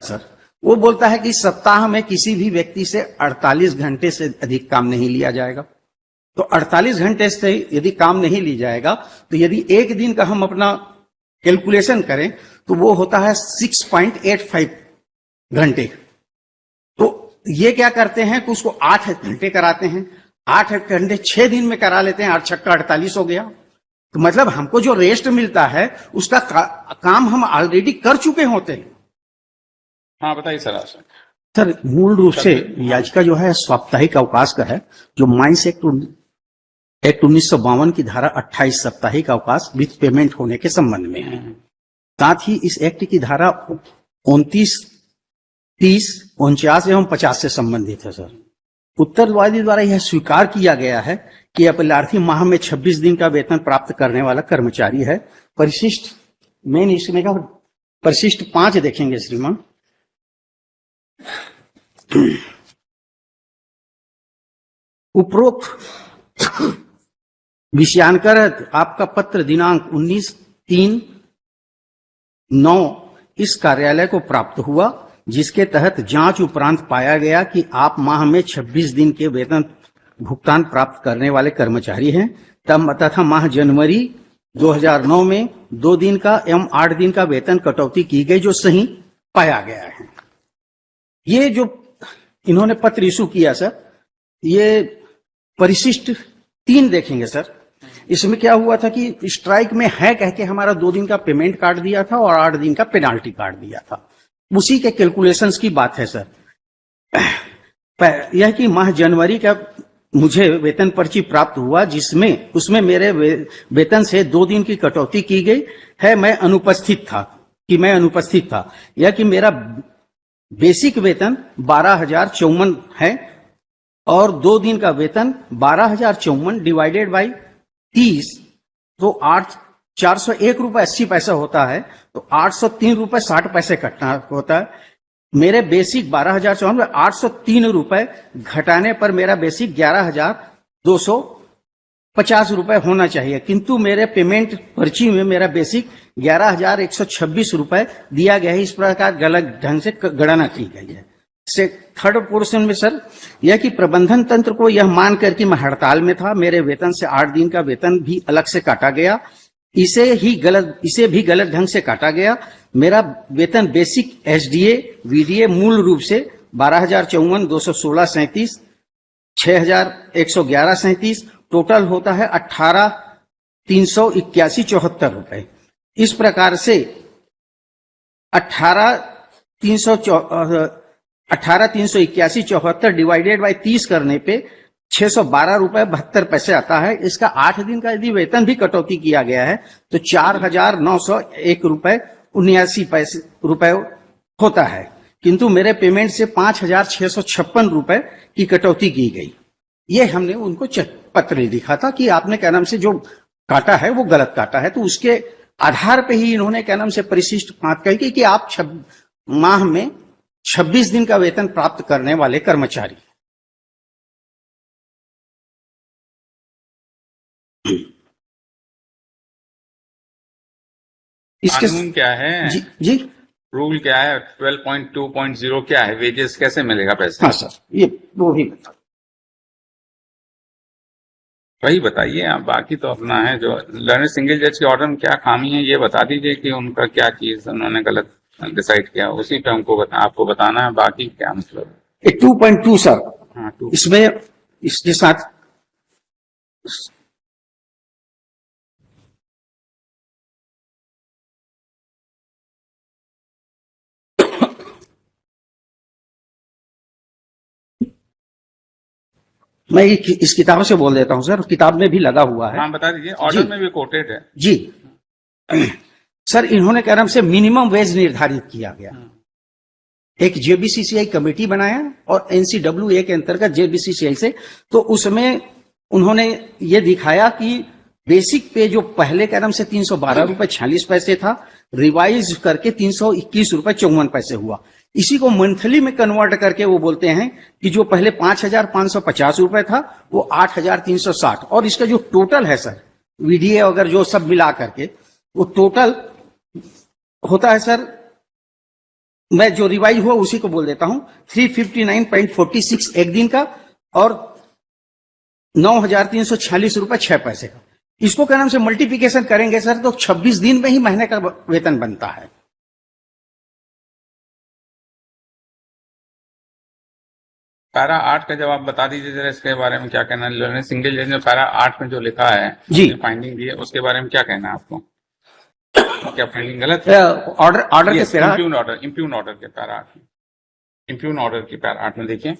Sir, वो बोलता है कि सप्ताह में किसी भी व्यक्ति से 48 घंटे से अधिक काम नहीं लिया जाएगा। तो 48 घंटे से यदि काम नहीं लिया जाएगा तो यदि एक दिन का हम अपना कैलकुलेशन करें तो वो होता है 6.85 घंटे। तो ये क्या करते हैं कि उसको 8 घंटे कराते हैं, 8 घंटे 6 दिन में करा लेते हैं, 8 छक्का 48 हो गया। तो मतलब हमको जो रेस्ट मिलता है उसका काम हम ऑलरेडी कर चुके होते हैं। हाँ बताइए सर। सर मूल रूप से याचिका जो है साप्ताहिक अवकाश का है, जो माइंस एक्ट 1952 की धारा 28 साप्ताहिक अवकाश विथ पेमेंट होने के संबंध में है। साथ ही इस एक्ट की धारा 29, 30, 49 एवं 50 से संबंधित है। सर उत्तरवादी द्वारा यह स्वीकार किया गया है कि अपराधी माह में 26 दिन का वेतन प्राप्त करने वाला कर्मचारी है। परिशिष्ट मेन इसमें का परिशिष्ट 5 देखेंगे श्रीमान। उपरोक्त विषयांतर्गत आपका पत्र दिनांक 19/3/9 इस कार्यालय को प्राप्त हुआ, जिसके तहत जांच उपरांत पाया गया कि आप माह में 26 दिन के वेतन भुगतान प्राप्त करने वाले कर्मचारी हैं। तथा माह जनवरी 2009 में 2 दिन का एवं 8 दिन का वेतन कटौती की गई, जो सही पाया गया है। ये जो इन्होंने पत्र इशू किया सर, ये परिशिष्ट 3 देखेंगे सर। इसमें क्या हुआ था कि स्ट्राइक में है कह के हमारा 2 दिन का पेमेंट काट दिया था और 8 दिन का पेनाल्टी काट दिया था। उसी के कैलकुलेशंस की बात है सर। यह कि माह जनवरी का मुझे वेतन पर्ची प्राप्त हुआ, जिसमें उसमें मेरे वेतन से 2 दिन की कटौती की गई है। मैं अनुपस्थित था यह कि मेरा बेसिक वेतन 12,054 है और 2 दिन का वेतन 12,054 डिवाइडेड बाई 30 तो 401 रुपए 80 पैसा होता है। तो 803 रुपए 60 पैसे कटना होता है। मेरे बेसिक 12,054 803 रुपए घटाने पर मेरा बेसिक 11,250 रुपए होना चाहिए, किंतु मेरे पेमेंट पर्ची में मेरा बेसिक 11,126 रुपए दिया गया है। इस प्रकार गलत ढंग से गणना की गई है। से थर्ड पोर्शन में सर यह कि प्रबंधन तंत्र को यह मानकर कि मैं हड़ताल में था, मेरे वेतन से 8 दिन का वेतन भी अलग से काटा गया, इसे भी गलत ढंग से काटा गया। मेरा वेतन बेसिक एसडीए वीडीए मूल रूप से 12,054, 216.37, 6,111.37 टोटल होता है 18,381.74 रुपए। इस प्रकार से 18,381.74 डिवाइडेड बाई 30 करने पे 612 रुपए 72 पैसे आता है। इसका 8 दिन का यदि वेतन भी कटौती किया गया है तो 4,901 रुपए 79 रुपए होता है, किंतु मेरे पेमेंट से 5,656 रुपए की कटौती की गई। ये हमने उनको पत्र लिखा था कि आपने क्या नाम से जो काटा है वो गलत काटा है। तो उसके आधार पे ही इन्होंने क्या नाम से परिशिष्ट 5 कही कि आप माह में 26 दिन का वेतन प्राप्त करने वाले कर्मचारी। इसके कानून क्या है? जी रूल क्या है? 12.2.0 क्या है? वेजेस कैसे मिलेगा पैसे? हाँ सर, ये वो भी बता वही बताइए आप। बाकी तो अपना है जो लर्नर सिंगल जज के ऑर्डर में क्या खामी है ये बता दीजिए कि उनका क्या चीज उन्होंने गलत डिसाइड किया, उसी पे हमको आपको बताना है। बाकी क्या मतलब 2.2 सर। हाँ 2 इसमें इसके साथ मैं इस किताब से बोल देता हूं सर, किताब में भी लगा हुआ है। हाँ बता दीजिए, ऑर्डर में भी कोटेड है जी। सर इन्होंने क्या नाम से मिनिमम वेज निर्धारित किया गया, एक जेबीसीसीआई कमेटी बनाया और एनसीडब्ल्यूए के अंतर्गत जेबीसीसीआई से, तो उसमें उन्होंने ये दिखाया कि बेसिक पे जो पहले क्या नाम से 312 रुपए 46 पैसे था, रिवाइज करके 321 रुपए 54 पैसे हुआ। इसी को मंथली में कन्वर्ट करके वो बोलते हैं कि जो पहले 5,550 रुपए था वो 8,360, और इसका जो टोटल है सर वीडीए अगर जो सब मिला करके वो टोटल होता है सर मैं जो रिवाइज हुआ उसी को बोल देता हूं। 359.46 एक दिन का और 9,346 रुपए 6 पैसे का। इसको क्या नाम से मल्टीप्लिकेशन करेंगे सर तो 26 दिन में ही महीने का वेतन बनता है। पैरा 8 का जवाब बता दीजिए जरा, इसके बारे में क्या कहना है? लर्निंग सिंगल जज ने पैरा 8 में जो लिखा है जी। फाइंडिंग दी है, उसके बारे में क्या कहना है आपको? क्या फाइंडिंग गलत है? ऑर्डर के पैरा इम्प्यून ऑर्डर के पैरा 8 में, इम्प्यून ऑर्डर की पैरा 8 में देखिए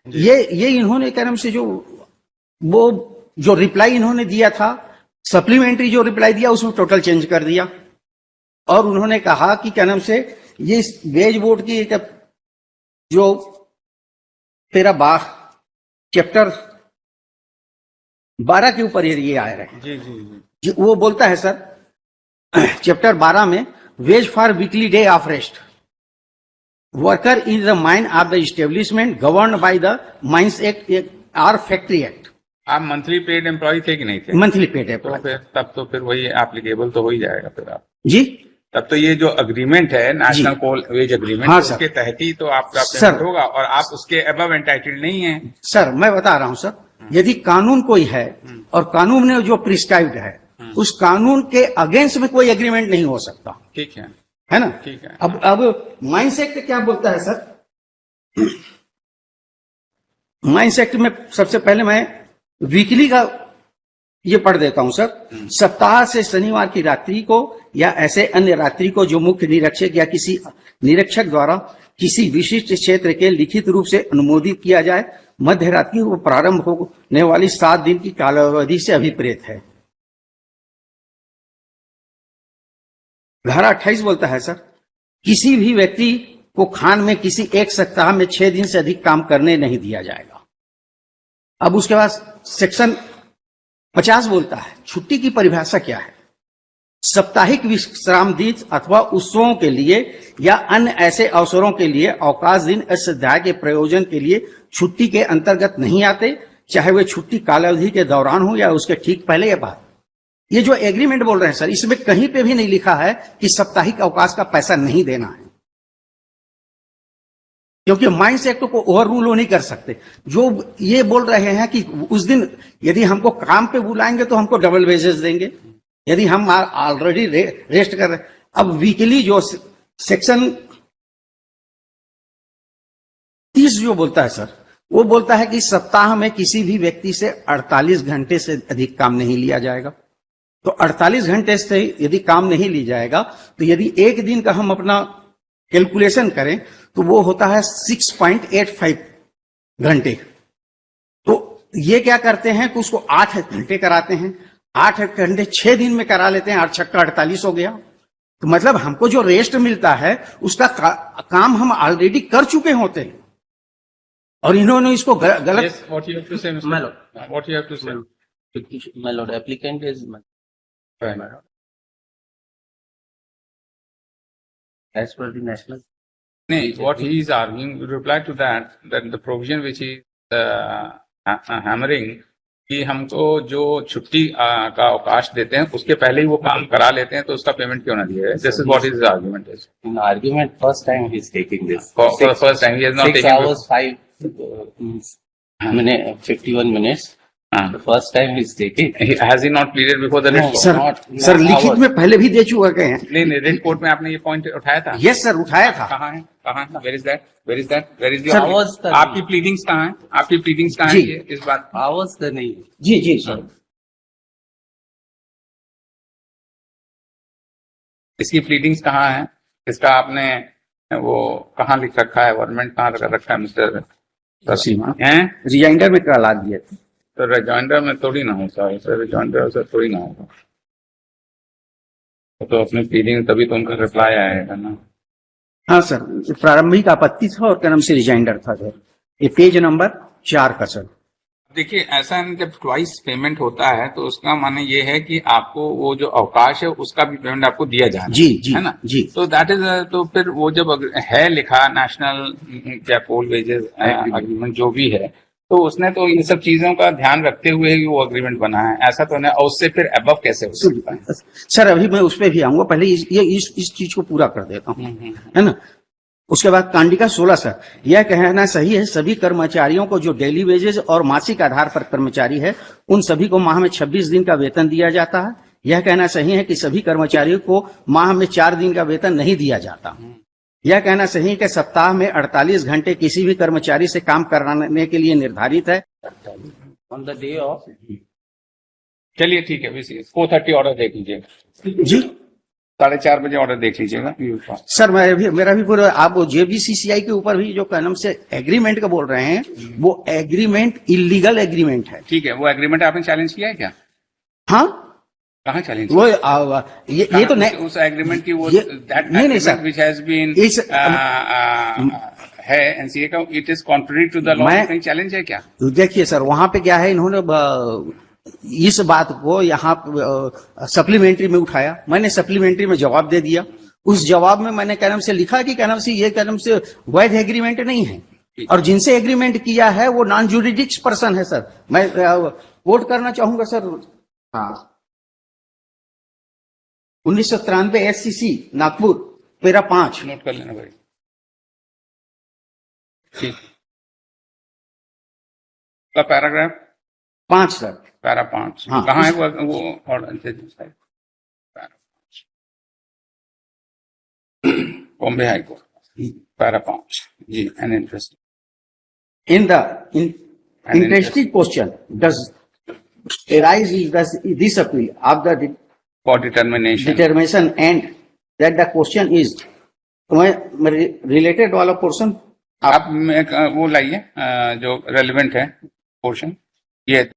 ये इन्होंने क्या नाम से जो रिप्लाई इन्होंने दिया था, सप्लीमेंट्री जो रिप्लाई दिया उसमें टोटल चेंज कर दिया। और उन्होंने कहा कि क्या नाम से ये वेज बोर्ड की जो तेरा चैप्टर 12 के ऊपर ये आ रहे हैं। जी जी जी, वो बोलता है सर चैप्टर 12 में ways for weekly day of rest worker in the mine of the establishment govern by the mines act और फैक्ट्री एक्ट। आप मंथली पेड एम्प्लॉय थे कि नहीं थे? मंथली पेड है तो फिर तब तो फिर वही एप्लीकेबल तो हो ही जाएगा फिर आप जी। तब तो ये जो अग्रीमेंट है नेशनल कोल वेज अग्रीमेंट, हाँ, उसके तहत ही तो आपका सर पेमेंट होगा और आप उसके अबव एंटाइटल्ड नहीं है। सर मैं बता रहा हूं सर, यदि कानून कोई है और कानून ने जो प्रिस्क्राइब्ड है उस कानून के अगेंस्ट में कोई एग्रीमेंट नहीं हो सकता। ठीक है ना? ठीक है। अब माइंस एक्ट क्या बोलता है सर? माइंस एक्ट में सबसे पहले मैं वीकली का ये पढ़ देता हूं सर। सप्ताह से शनिवार की रात्रि को या ऐसे अन्य रात्रि को जो मुख्य निरीक्षक या किसी निरीक्षक द्वारा किसी विशिष्ट क्षेत्र के लिखित रूप से अनुमोदित किया जाए, मध्य रात्रि को प्रारंभ होने वाली 7 दिन की कालावधि से अभिप्रेत है। धारा 28 बोलता है सर, किसी भी व्यक्ति को खान में किसी एक सप्ताह में 6 दिन से अधिक काम करने नहीं दिया जाएगा। अब उसके बाद सेक्शन 50 बोलता है छुट्टी की परिभाषा क्या है? साप्ताहिक विश्राम दिन अथवा उत्सवों के लिए या अन्य ऐसे अवसरों के लिए अवकाश दिन इस अध्याय के प्रयोजन के लिए छुट्टी के अंतर्गत नहीं आते, चाहे वे छुट्टी कालावधि के दौरान हो या उसके ठीक पहले या बाद। ये जो एग्रीमेंट बोल रहे हैं सर, इसमें कहीं पे भी नहीं लिखा है कि साप्ताहिक अवकाश का पैसा नहीं देना है, क्योंकि माइंस एक्ट को ओवर रूल नहीं कर सकते। जो ये बोल रहे हैं कि उस दिन यदि हमको काम पे बुलाएंगे तो हमको डबल वेजेस देंगे, यदि हम ऑलरेडी रेस्ट कर रहे हैं। अब वीकली जो सेक्शन 30 जो बोलता है सर, वो बोलता है कि सप्ताह में किसी भी व्यक्ति से 48 घंटे से अधिक काम नहीं लिया जाएगा। तो 48 घंटे से यदि काम नहीं ली जाएगा तो यदि एक दिन का हम अपना कैलकुलेशन करें तो वो होता है 6.85 घंटे। तो ये क्या करते हैं कि उसको 8 घंटे कराते हैं, 8 घंटे 6 दिन में करा लेते हैं, 8 छक्का 48 हो गया। तो मतलब हमको जो रेस्ट मिलता है उसका काम हम ऑलरेडी कर चुके होते हैं और इन्होंने इसको गलत। Yes, what you have to say, Mr. My lord. What you have to say? My lord, applicant is Right. as per the national. No, what he is arguing, reply to that the provision which he is hammering कि हमको जो छुट्टी का अवकाश देते हैं उसके पहले ही वो काम करा लेते हैं, तो उसका पेमेंट क्यों ना दिया जाए? This is what his argument is. In argument, first time he is taking this. For first time, he has not 6 taken. hours, 51 minutes. The first time he is taking. Has he not pleaded before the writ court? Sir लिखित में पहले भी दे चुके हैं। नहीं, writ court में आपने ये पॉइंट उठाया था? यस सर, उठाया था। कहाँ है? Where is that? Where is that? Where is the? Sir, was the- आपकी प्लीडिंग्स कहाँ है? आपकी प्लीडिंग्स कहाँ है जी। ये इस बात? Hours the नहीं. जी जी सर। इसकी प्लीडिंग्स कहाँ है? इसका आपने वो कहाँ लिख रखा है? गवर्नमेंट कहाँ रखा है मिस्टर सीमा हैं? रिजाइंडर में करा दिए थे। तो रिजॉइंडर में थोड़ी ना होता है सर, रिजॉइंडर से थोड़ी ना होगा। तो अपनी प्लीडिंग तभी तो उनका रिप्लाई आएगा ना। हाँ सर, प्रारंभिक आपत्ति था और क्या नाम से रिजाइंडर था सर। ये पेज नंबर 4 का सर। देखिए, ऐसा है जब ट्वाइस पेमेंट होता है तो उसका माने ये है कि आपको वो जो अवकाश है उसका भी पेमेंट आपको दिया जाना जी जी है ना जी। तो दैट इज, तो फिर वो जब है लिखा नेशनल क्या कोल वेजेस एग्रीमेंट जो भी है, तो उसने तो इन सब चीजों का ध्यान रखते हुए ही वो एग्रीमेंट बना है, ऐसा तो नहीं। और उससे फिर अबव कैसे हो सकता है? सर अभी मैं उस पर भी आऊंगा, पहले इस चीज को पूरा कर देता हूँ, है ना। उसके बाद कांडिका 16 सर, यह कहना सही है सभी कर्मचारियों को जो डेली वेजेस और मासिक आधार पर कर्मचारी है उन सभी को माह में 26 दिन का वेतन दिया जाता है। यह कहना सही है कि सभी कर्मचारियों को माह में 4 दिन का वेतन नहीं दिया जाता। यह कहना सही है कि सप्ताह में 48 घंटे किसी भी कर्मचारी से काम कराने के लिए निर्धारित है। On the day of चलिए ठीक है, 4:30 ऑर्डर देख लीजिएगा जी 4:30 बजे ऑर्डर देख लीजिएगा। सर मेरा भी पूरा, आप वो जेबीसीसीआई के ऊपर भी जो कलम से एग्रीमेंट का बोल रहे हैं वो एग्रीमेंट इलीगल एग्रीमेंट है। ठीक है, वो एग्रीमेंट आपने चैलेंज किया है क्या? हाँ, कहाँ चैलेंज? वो ये तो नहीं, उस एग्रीमेंट की वो नहीं सर, व्हिच हैज बीन है एनसीए का, it is contrary to the law, कहीं चैलेंज है क्या? देखिए सर वहां पे क्या है, इन्होंने इस बात को यहाँ सप्लीमेंट्री में उठाया, मैंने सप्लीमेंट्री में जवाब दे दिया। उस जवाब में मैंने कलम से लिखा कि कलम से ये कलम से वैध एग्रीमेंट नहीं है, और जिनसे एग्रीमेंट किया है वो नॉन जुरिडिक्स पर्सन है सर। मैं वोट करना चाहूंगा सर। हाँ, 1993 एससीसी नागपुर पैरा 5 नोट कर लेना भाई। ठीक, का पैराग्राफ 5 सर, पैरा 5। हाँ, कहाँ है वो order? Bombay high court para 5 जी। An interest in the interesting question does arise this appeal of the for determination determination and that the question is related वाला पोर्शन आप वो लाइए जो रेलिवेंट है पोर्शन। ये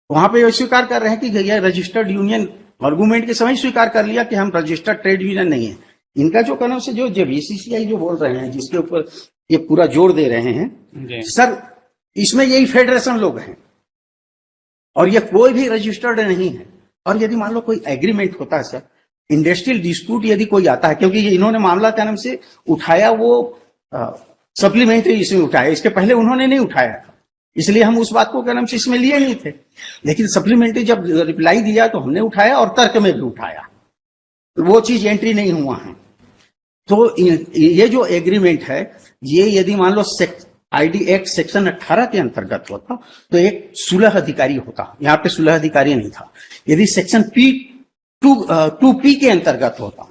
वहां पे ये स्वीकार कर रहे हैं कि ये रजिस्टर्ड यूनियन आर्गुमेंट के समय स्वीकार कर लिया कि हम रजिस्टर्ड ट्रेड यूनियन नहीं है। इनका जो कहना से जो बीसीसीआई जो बोल रहे हैं जिसके ऊपर ये पूरा जोर दे रहे हैं सर, इसमें यही फेडरेशन लोग हैं और ये कोई भी रजिस्टर्ड नहीं है। और यदि मान लो कोई एग्रीमेंट होता है सर, इंडस्ट्रियल डिस्प्यूट यदि कोई आता है, क्योंकि इन्होंने मामला क्या नाम से उठाया वो सप्लीमेंट्री इसमें उठाया, इसके पहले उन्होंने नहीं उठाया था, इसलिए हम उस बात को क्या नाम से इसमें लिए नहीं थे। लेकिन सप्लीमेंट्री जब रिप्लाई दिया तो हमने उठाया और तर्क में भी उठाया, वो चीज एंट्री नहीं हुआ है। तो ये जो एग्रीमेंट है ये यदि मान लो आईडी एक्ट सेक्शन 18 के अंतर्गत होता तो एक सुलह अधिकारी होता, यहाँ पे सुलह अधिकारी नहीं था। यदि सेक्शन P2 के अंतर्गत होता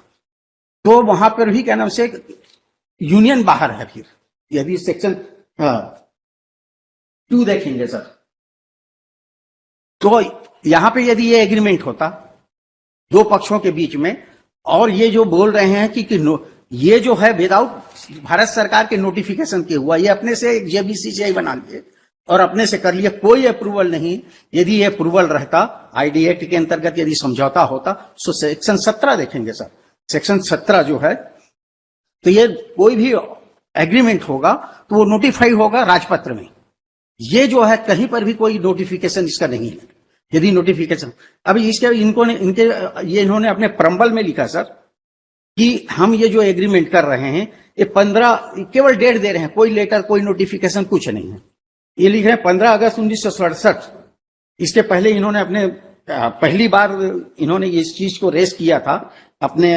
तो वहां पर भी क्या नाम से यूनियन बाहर है। फिर यदि सेक्शन 2 देखेंगे सर, तो यहां पे यदि ये एग्रीमेंट होता दो पक्षों के बीच में, और ये जो बोल रहे हैं कि ये जो है विदाउट भारत सरकार के नोटिफिकेशन के हुआ, ये अपने से जेबीसीसीआई बना लिए और अपने से कर लिया, कोई अप्रूवल नहीं। यदि ये अप्रूवल रहता आईडी एक्ट के अंतर्गत यदि समझौता होता तो सेक्शन 17 देखेंगे सर, सेक्शन 17 जो है, तो ये कोई भी एग्रीमेंट होगा तो वो नोटिफाई होगा राजपत्र में। ये जो है कहीं पर भी कोई नोटिफिकेशन इसका नहीं है। यदि नोटिफिकेशन अभी इसके इन्होंने अपने प्रम्बल में लिखा सर कि हम ये जो एग्रीमेंट कर रहे हैं ये 15 केवल डेट दे रहे हैं, कोई लेटर कोई नोटिफिकेशन कुछ नहीं है। ये लिख रहे हैं 15 अगस्त 1967। इसके पहले इन्होंने अपने पहली बार इन्होंने इस चीज को रेस किया था अपने।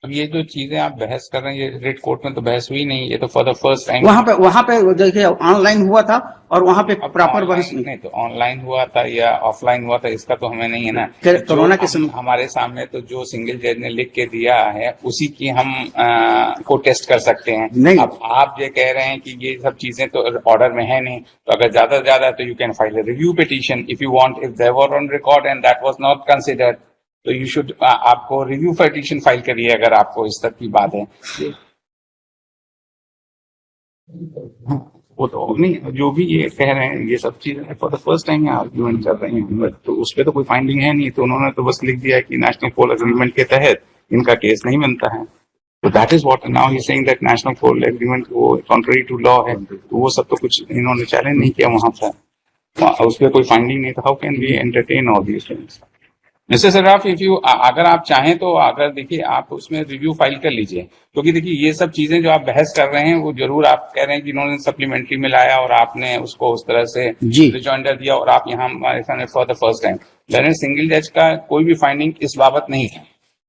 अब ये जो चीजें आप बहस कर रहे हैं ये रेड कोर्ट में तो बहस हुई नहीं, ये तो फॉर द फर्स्ट टाइम वहां पे देखिए ऑनलाइन हुआ था और वहां पे प्रॉपर बहस नहीं। तो ऑनलाइन हुआ था या ऑफलाइन हुआ था इसका तो हमें नहीं है ना। कोरोना के समय हमारे सामने तो जो सिंगल जज ने लिख के दिया है उसी की हम को टेस्ट कर सकते हैं। नहीं, अब आप ये कह रहे हैं कि ये सब चीजें तो ऑर्डर में है नहीं, तो अगर ज्यादा से ज्यादा तो you can file a review petition if you want, if there were on record and that was not considered, तो यू शुड आपको रिव्यू पिटीशन फाइल करिए अगर आपको इस तरह की बात है। वो तो नहीं, जो भी ये कह रहे हैं ये सब चीजें for the first time argument कर रहे हैं, तो उस पर तो कोई फाइंडिंग है नहीं। तो उन्होंने तो बस लिख दिया कि नेशनल कोल एग्रीमेंट के तहत इनका केस नहीं बनता है। तो that is what now he saying that national coal agreement वो कॉन्ट्ररी टू लॉ है। तो वो सब तो कुछ इन्होंने चैलेंज नहीं किया वहां पर, उस पर कोई फाइंडिंग नहीं था। How can we entertain all these things? Mister Saraf, if you अगर आप चाहें तो अगर देखिए आप उसमें रिव्यू फाइल कर लीजिए, क्योंकि देखिए ये सब चीजें जो आप बहस कर रहे हैं वो जरूर आप कह रहे हैं कि इन्होंने सप्लीमेंट्री में लाया और आपने उसको उस तरह से जी। रिजॉइंडर दिया और आप यहाँ हमारे सामने for the first time. Learned single जज का कोई भी फाइंडिंग इस बाबत नहीं है।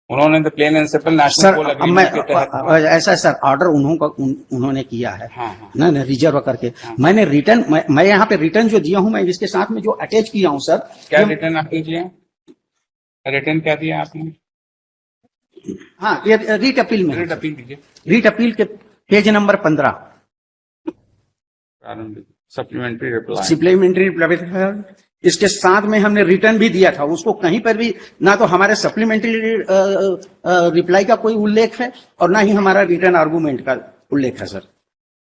उन्होंने the plain and simple national सर कोल अब एग्रीमेंट के तहत ऐसा है सर, ऑर्डर उन्होंने किया है हाँ, हाँ। ना रिजर्व करके। मैंने रिटर्न मैं यहाँ पे रिटर्न जो दिया हूँ, मैं इसके साथ में जो अटैच किया हूँ सर, क्या रिटर्न आपने दिया? रिटर्न क्या दिया आपने? हाँ ये रीट अपील में है। रिट अपील दीजिए, रीट अपील के पेज नंबर 15, प्रारंभिक सप्लीमेंट्री रिप्लाई। सप्लीमेंट्री इसके साथ में हमने रिटर्न भी दिया था। उसको कहीं पर भी ना तो हमारे सप्लीमेंट्री रिप्लाई का कोई उल्लेख है और ना ही हमारा रिटर्न आर्गूमेंट का उल्लेख है सर।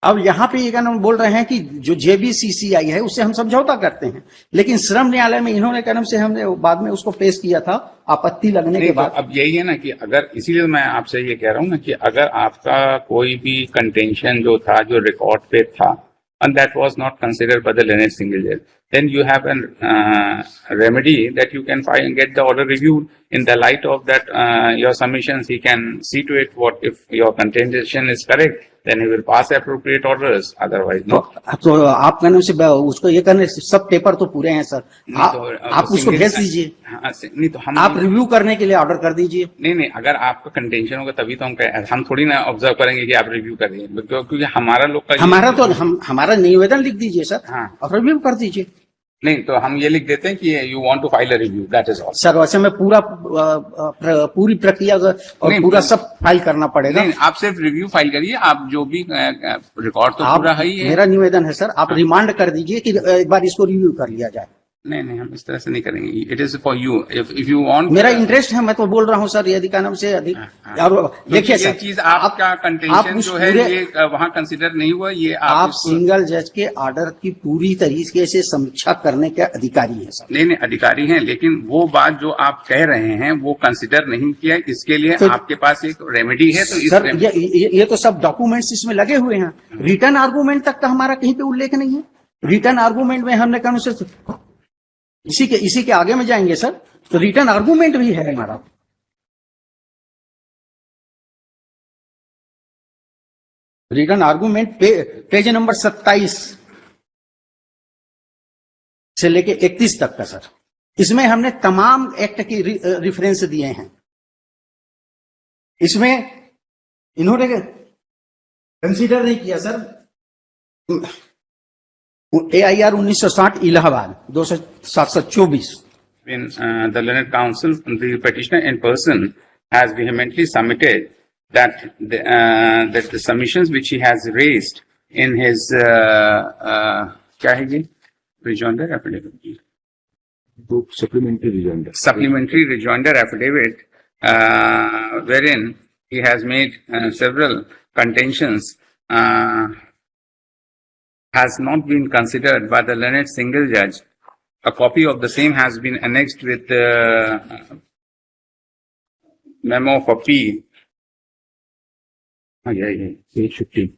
अब यहाँ पे ये कहना बोल रहे हैं कि जो JBCCI है उससे हम समझौता करते हैं, लेकिन श्रम न्यायालय में इन्होंने कदम से हमने बाद में उसको पेश किया था आपत्ति लगने के बाद। तो अब यही है ना कि अगर, इसीलिए मैं आपसे ये कह रहा हूँ ना कि अगर आपका कोई भी कंटेंशन जो था जो रिकॉर्ड पे था and that was not considered by the learned single judge, then you have a remedy that you can file and get the order reviewed. In the light of that, your submissions, he can see to it what if your contention is correct, then he will pass appropriate orders. Otherwise, no. तो आप कहने से उसको ये करने सब paper तो पूरे हैं सर, आप उसको भेज दीजिए। हाँ, नहीं तो हम आप रिव्यू करने के लिए ऑर्डर कर दीजिए। नहीं, अगर आपका कंटेंशन होगा तभी तो हम थोड़ी ना ऑब्जर्व करेंगे कि आप रिव्यू करिए, क्योंकि हमारा लोग का हमारा निवेदन लिख दीजिए सर। हाँ। और रिव्यू कर दीजिए। नहीं तो हम ये लिख देते हैं कि you want to file a review, that is all. Sir वैसे में पूरी प्रक्रिया और पूरा सब फाइल करना पड़ेगा। नहीं, आप सिर्फ रिव्यू फाइल करिए, आप जो भी रिकॉर्ड तो पूरा है ही है। मेरा निवेदन है सर, आप रिमांड कर दीजिए कि एक बार इसको रिव्यू कर लिया जाए। नहीं, हम इस तरह से नहीं करेंगे। It is for you, if you want. मेरा इंटरेस्ट है, मैं तो बोल रहा हूँ सर, ये अधिकानम से अधिक। और देखिए सर, चीज आपका कंटेंशन जो है ये वहाँ कंसिडर नहीं हुआ, ये आप सिंगल जज के ऑर्डर की पूरी तरीके से समीक्षा करने के अधिकारी हैं सर। नहीं, अधिकारी हैं, लेकिन वो बात जो आप कह रहे हैं वो कंसिडर नहीं किया, इसके लिए तो आपके पास एक रेमेडी है। तो सर ये तो सब डॉक्यूमेंट्स इसमें लगे हुए हैं। रिटर्न आर्गूमेंट तक का हमारा कहीं पे उल्लेख नहीं है। रिटर्न आर्गूमेंट में हमने कहा से इसी के आगे में जाएंगे सर, तो रिटर्न आर्गूमेंट भी है हमारा। रिटर्न आर्गूमेंट पेज नंबर 27 से लेके 31 तक का सर। इसमें हमने तमाम एक्ट की रिफरेंस दिए हैं। इसमें इन्होंने कंसीडर नहीं किया sir AIR 1960 Allahabad 2724। When the learned counsel, the petitioner in person has vehemently submitted that the submissions which he has raised in his क्या है ये rejoinder affidavit, supplementary rejoinder affidavit, wherein he has made several contentions, has not been considered by the learned single judge. A copy of the same has been annexed with the memo of appeal. ये 15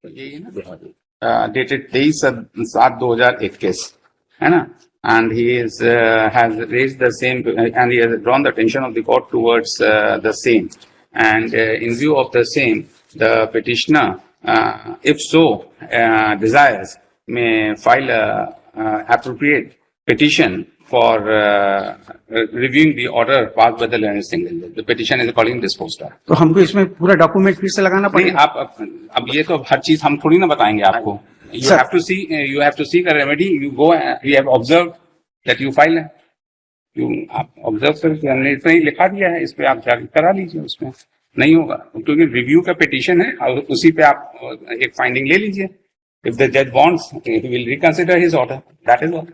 तो यही है ना, dated 23/7/2021 है ना, and he is has raised the same and he has drawn the attention of the court towards the same, and in view of the same, the petitioner, if so desires, may file a appropriate petition for reviewing the order passed by the learned single judge. The petition is accordingly disposed of. तो हमको इसमें पूरा document फिर से लगाना पड़ेगा। आप अब ये तो हर चीज हम थोड़ी ना बताएंगे आपको। You have to seek a remedy. You go, you have observed that you file है, आप ऑब्जर्व करके हमने इतना ही लिखा दिया है, इस पे आप जाकर करा लीजिए। उसमें नहीं होगा क्योंकि रिव्यू का पिटीशन है और उसी पे आप एक फाइंडिंग ले लीजिए। इफ द जज wants, he will reconsider his order. That is all.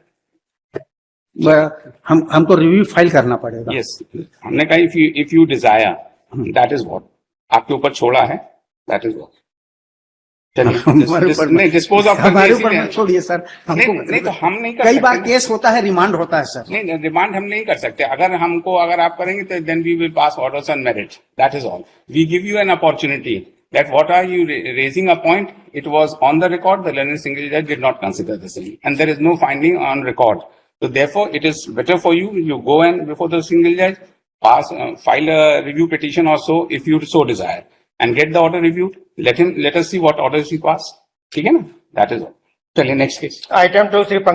हमको रिव्यू फाइल करना पड़ेगा। Yes, हमने कहा if you desire, that is what आपके ऊपर छोड़ा है, that is what. चलिए हमारे ऊपर नहीं डिस्पोज ऑफ हमारे ऊपर मत छोड़िए सर, हमको नहीं तो हम नहीं कर कई सकते बार ना। केस होता है, रिमांड होता है सर। नहीं डिमांड हम नहीं कर सकते, अगर आप करेंगे तो then we will pass orders on merit, that is all. We give you an opportunity that what are you raising a point, it was on the record, the learned single judge did not consider the same, and there is no finding on record. So therefore it is better for you, you go and before the single judge, file a review petition or so if you so desire, and get the order reviewed. Let us see what orders he pass. ठीक है ना, that is all. चलिए next case. Item 2, Sri